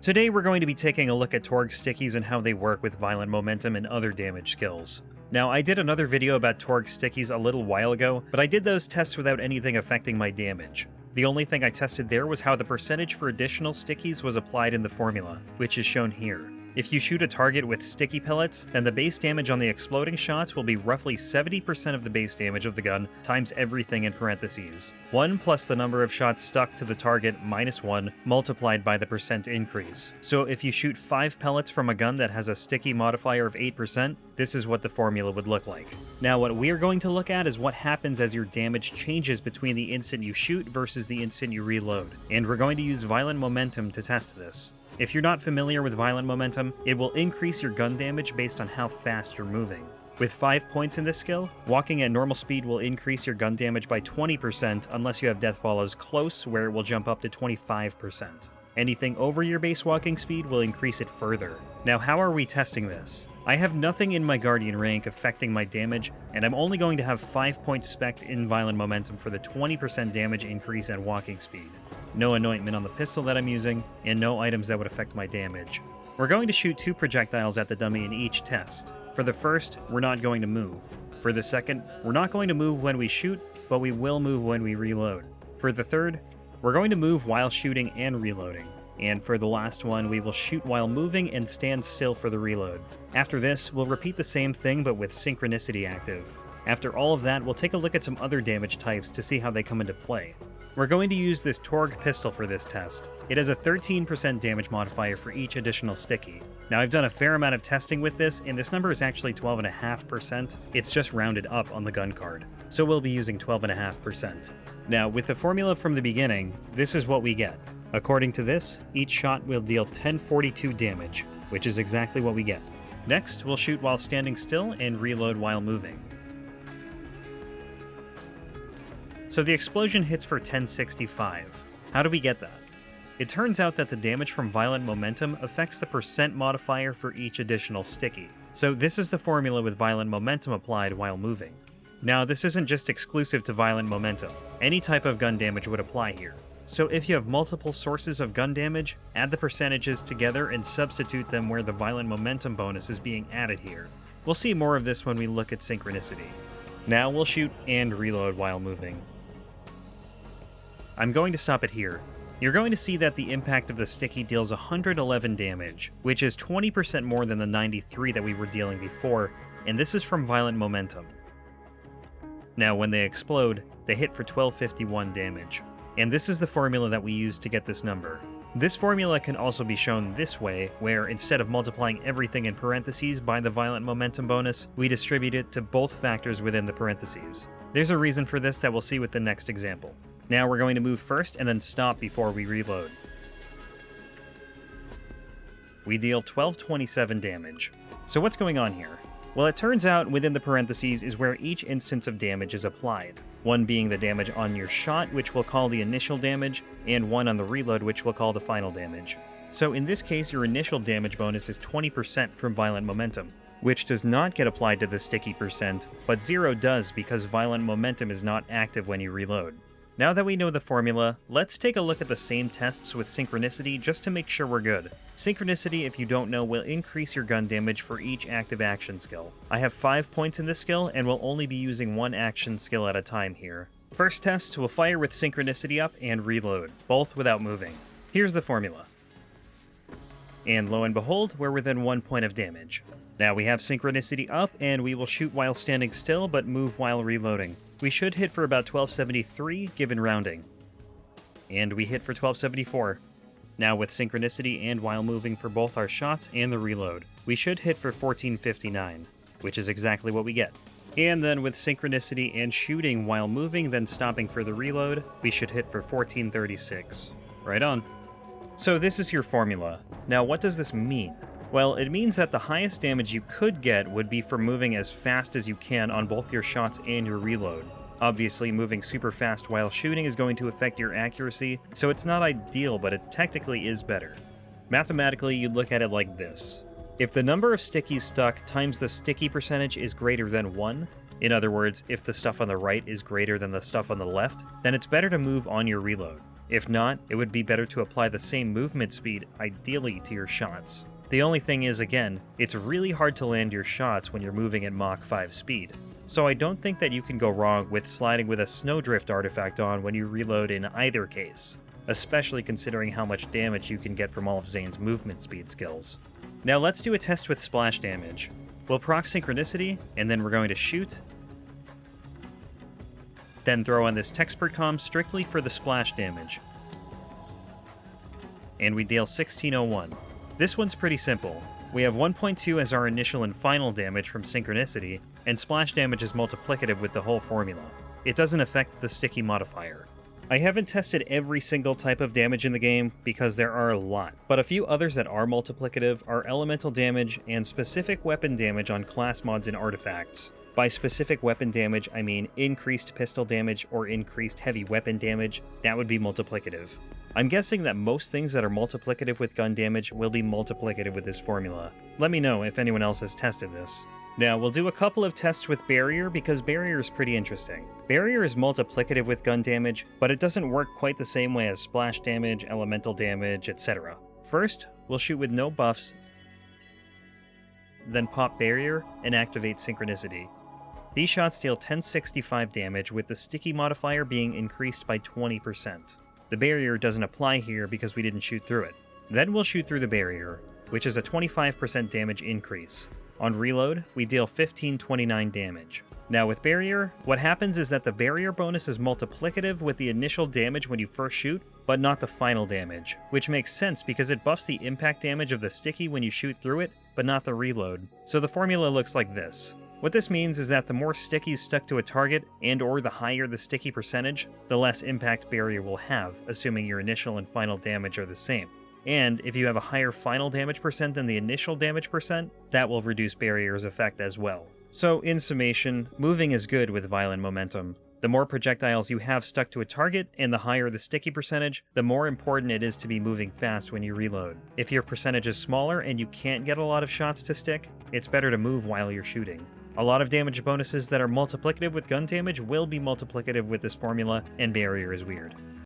Today we're going to be taking a look at Torgue Stickies and how they work with violent momentum and other damage skills. Now, I did another video about Torgue Stickies a little while ago, but I did those tests without anything affecting my damage. The only thing I tested there was how the percentage for additional stickies was applied in the formula, which is shown here. If you shoot a target with sticky pellets, then the base damage on the exploding shots will be roughly 70% of the base damage of the gun times everything in parentheses. 1 plus the number of shots stuck to the target minus 1 multiplied by the percent increase. So if you shoot 5 pellets from a gun that has a sticky modifier of 8%, this is what the formula would look like. Now what we're going to look at is what happens as your damage changes between the instant you shoot versus the instant you reload, and we're going to use violent momentum to test this. If you're not familiar with violent momentum, it will increase your gun damage based on how fast you're moving. With 5 points in this skill, walking at normal speed will increase your gun damage by 20% unless you have death follows close, where it will jump up to 25%. Anything over your base walking speed will increase it further. Now how are we testing this? I have nothing in my Guardian rank affecting my damage, and I'm only going to have 5 points spec'd in violent momentum for the 20% damage increase and walking speed. No anointment on the pistol that I'm using, and no items that would affect my damage. We're going to shoot 2 projectiles at the dummy in each test. For the first, we're not going to move. For the second, we're not going to move when we shoot, but we will move when we reload. For the third, we're going to move while shooting and reloading. And for the last one, we will shoot while moving and stand still for the reload. After this, we'll repeat the same thing but with Synchronicity active. After all of that, we'll take a look at some other damage types to see how they come into play. We're going to use this Torgue pistol for this test. It has a 13% damage modifier for each additional sticky. Now I've done a fair amount of testing with this, and this number is actually 12.5%. It's just rounded up on the gun card, so we'll be using 12.5%. Now with the formula from the beginning, this is what we get. According to this, each shot will deal 1042 damage, which is exactly what we get. Next, we'll shoot while standing still and reload while moving. So the explosion hits for 1065. How do we get that? It turns out that the damage from violent momentum affects the percent modifier for each additional sticky. So this is the formula with violent momentum applied while moving. Now this isn't just exclusive to violent momentum. Any type of gun damage would apply here. So if you have multiple sources of gun damage, add the percentages together and substitute them where the violent momentum bonus is being added here. We'll see more of this when we look at Synchronicity. Now we'll shoot and reload while moving. I'm going to stop it here. You're going to see that the impact of the sticky deals 111 damage, which is 20% more than the 93 that we were dealing before, and this is from violent momentum. Now when they explode, they hit for 1251 damage. And this is the formula that we use to get this number. This formula can also be shown this way, where instead of multiplying everything in parentheses by the violent momentum bonus, we distribute it to both factors within the parentheses. There's a reason for this that we'll see with the next example. Now we're going to move first and then stop before we reload. We deal 1227 damage. So what's going on here? Well, it turns out within the parentheses is where each instance of damage is applied. One being the damage on your shot, which we'll call the initial damage, and one on the reload, which we'll call the final damage. So in this case, your initial damage bonus is 20% from violent momentum, which does not get applied to the sticky percent, but 0 does because violent momentum is not active when you reload. Now that we know the formula, let's take a look at the same tests with Synchronicity just to make sure we're good. Synchronicity, if you don't know, will increase your gun damage for each active action skill. I have 5 points in this skill and will only be using one action skill at a time here. First test, we'll fire with Synchronicity up and reload, both without moving. Here's the formula. And lo and behold, we're within 1 point of damage. Now we have Synchronicity up, and we will shoot while standing still, but move while reloading. We should hit for about 1273, given rounding. And we hit for 1274. Now with Synchronicity and while moving for both our shots and the reload, we should hit for 1459, which is exactly what we get. And then with Synchronicity and shooting while moving, then stopping for the reload, we should hit for 1436. Right on. So this is your formula. Now what does this mean? Well, it means that the highest damage you could get would be for moving as fast as you can on both your shots and your reload. Obviously, moving super fast while shooting is going to affect your accuracy, so it's not ideal, but it technically is better. Mathematically, you'd look at it like this. If the number of stickies stuck times the sticky percentage is greater than 1, in other words, if the stuff on the right is greater than the stuff on the left, then it's better to move on your reload. If not, it would be better to apply the same movement speed, ideally, to your shots. The only thing is, again, it's really hard to land your shots when you're moving at Mach 5 speed. So I don't think that you can go wrong with sliding with a Snowdrift artifact on when you reload in either case, especially considering how much damage you can get from all of Zane's movement speed skills. Now let's do a test with splash damage. We'll proc Synchronicity, and then we're going to shoot, then throw on this Texpert Comm strictly for the splash damage. And we deal 1601. This one's pretty simple. We have 1.2 as our initial and final damage from Synchronicity, and splash damage is multiplicative with the whole formula. It doesn't affect the sticky modifier. I haven't tested every single type of damage in the game because there are a lot, but a few others that are multiplicative are elemental damage and specific weapon damage on class mods and artifacts. By specific weapon damage, I mean increased pistol damage or increased heavy weapon damage. That would be multiplicative. I'm guessing that most things that are multiplicative with gun damage will be multiplicative with this formula. Let me know if anyone else has tested this. Now, we'll do a couple of tests with Barrier because Barrier is pretty interesting. Barrier is multiplicative with gun damage, but it doesn't work quite the same way as splash damage, elemental damage, etc. First, we'll shoot with no buffs, then pop Barrier and activate Synchronicity. These shots deal 1065 damage with the sticky modifier being increased by 20%. The barrier doesn't apply here because we didn't shoot through it. Then we'll shoot through the barrier, which is a 25% damage increase. On reload, we deal 1529 damage. Now with barrier, what happens is that the barrier bonus is multiplicative with the initial damage when you first shoot, but not the final damage, which makes sense because it buffs the impact damage of the sticky when you shoot through it, but not the reload. So the formula looks like this. What this means is that the more stickies stuck to a target and or the higher the sticky percentage, the less impact barrier will have, assuming your initial and final damage are the same. And if you have a higher final damage percent than the initial damage percent, that will reduce barrier's effect as well. So in summation, moving is good with violent momentum. The more projectiles you have stuck to a target and the higher the sticky percentage, the more important it is to be moving fast when you reload. If your percentage is smaller and you can't get a lot of shots to stick, it's better to move while you're shooting. A lot of damage bonuses that are multiplicative with gun damage will be multiplicative with this formula, and barrier is weird.